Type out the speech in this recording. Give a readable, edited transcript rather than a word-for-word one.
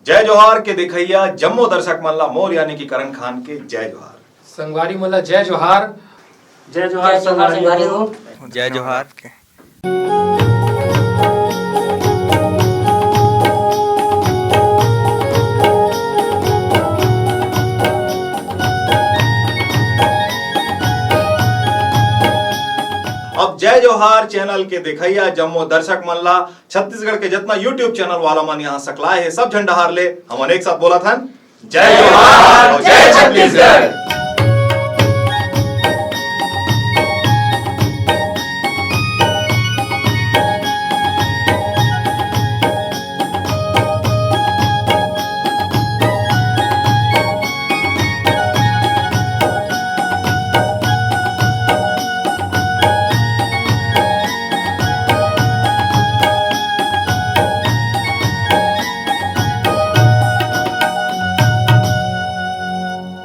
जय जोहार के दिखैया जम्मो दर्शक मल्ला मोर यानी कि करण खान के जय जोहार। संगवारी मुल्ला जय जोहार। जय जोहार संगवारी हो। जय जोहार के। अब जय जोहार चैनल के दिखैया जम्मो दर्शक मल्ला छत्तीसगढ़ के जितना यूट्यूब चैनल वाला मन यहाँ सकलाए है सब झंडा हार ले हम एक साथ बोला था जय जोहार जय छत्तीसगढ़।